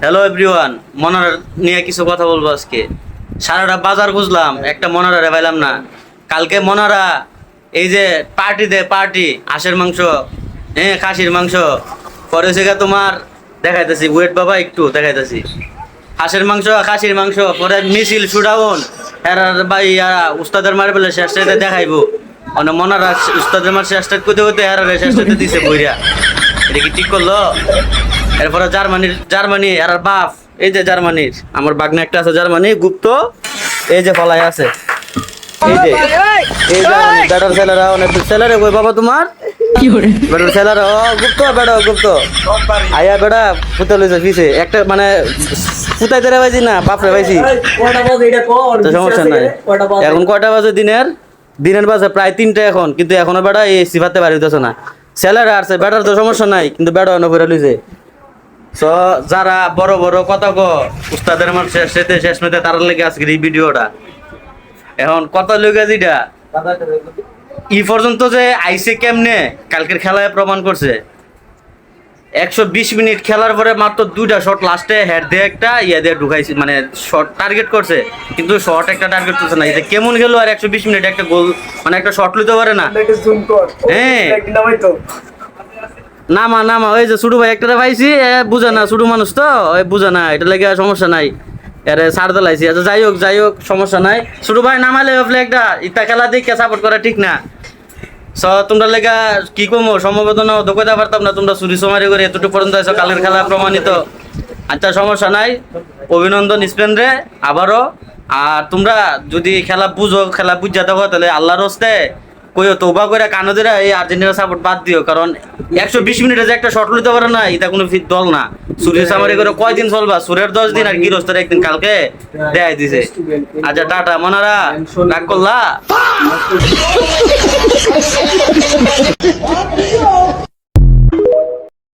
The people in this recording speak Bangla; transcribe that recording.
হ্যালো এভরিওয়ান, মনার নিয়ে কিছু কথা বলবো আজকে। সারাটা বাজার খুঁজলাম, একটা মনারা পাইলাম না। কালকে মনারা এই যে পার্টি হাঁসের মাংস, হ্যাঁ খাসির মাংস পরে গা তোমার দেখাইতেছি, ওয়েট বাবা একটু দেখাইতেছি। হাঁসের মাংস খাসির মাংস পরে মিছিল শুডাউন, এরার ভাই উস্তাদের মার বলে শেষটাতে দেখাইবো। মানে মনারা উস্তাদের মার শেষটা করতে করতে এরারে শেষটাতে দিছে বইরা। এটা কি ঠিক করলো? এরপরে জার্মানি আর বাপ, এই যে জার্মানির আমার বাগনা একটা আছে, জার্মানি গুপ্ত, এই যে ফলাই আছে, এই যে এই জার্মানি বেটার ছেলেরা অনেক ছেলেরে কই বাবা তোমার বেটার ছেলেরা গুপ্ত আয়া বেটা ফুতে লইছে পিছে একটা মানে ফুটাইতে রে পাইছি না বাপরে পাইছি, তো সমস্যা নাই। এখন কয়টা বাজে? দিনের বাজে প্রায় 3টা এখন, কিন্তু এখনো বেটা এই সিফাতে বাড়ি হইতেছে না। ছেলেরা আসছে, বেটার তো সমস্যা নাই, কিন্তু বেটা অন্য করে লইছে। সো যারা বড় বড় কথা উস্তাদের আমার শেষ মেতে তার লেগে আজকের এই ভিডিওটা। এখন কথা লেগে যেটা পর্যন্ত যে আইসে কেমনে কালকের খেলায় প্রমাণ করছে। 120 মিনিট খেলার পরে মাত্র 2টা শট লাস্টে হেড দিয়ে একটা দিয়ে ঢুকাইছে, মানে শট টার্গেট করছে, কিন্তু শট একটা টার্গেট করছে না। এটা কেমন গেল? আর 120 মিনিট একটা গোল মানে একটা শট লইতে পারে না। হ্যাঁ নামা ওই যে ছোট ভাই একটা পাইছি, বুঝে না, ছোট মানুষ তো বুঝে না, এটা লেগে সমস্যা নাই, এরে ছাড় দিলাইছি। আচ্ছা যাই হোক সমস্যা নাই। ছোট ভাই নামাইলে একটা ইতা খেলা দেখে সাপোর্ট করা ঠিক না। তোমরা লেগা কি কমো সমবেদনা দোকাতে পারতাম না, তোমরা চুরি সমারি করে এতটুকু পর্যন্ত আছো, কালের খেলা প্রমাণিত। আচ্ছা সমস্যা নাই, অভিনন্দন স্পেন রে আবারও। আর তোমরা যদি খেলা বুঝা থাকো তাহলে আল্লাহর হস্তে কইও তৌবা করে কানো দিরা এই আর্জেন্টিনা সাপোর্ট বাদ দিও, কারণ 120 মিনিটে যে একটা শট লইতে পারে না, এটা কোনো ফিট দল না। সুরের সামারি করে কয়দিন চলবা? সুরের 10 দিন আর গিরস্তের একদিন কালকে দেয় দিছে। আচ্ছা টাটা মনারা, রাগ করলা?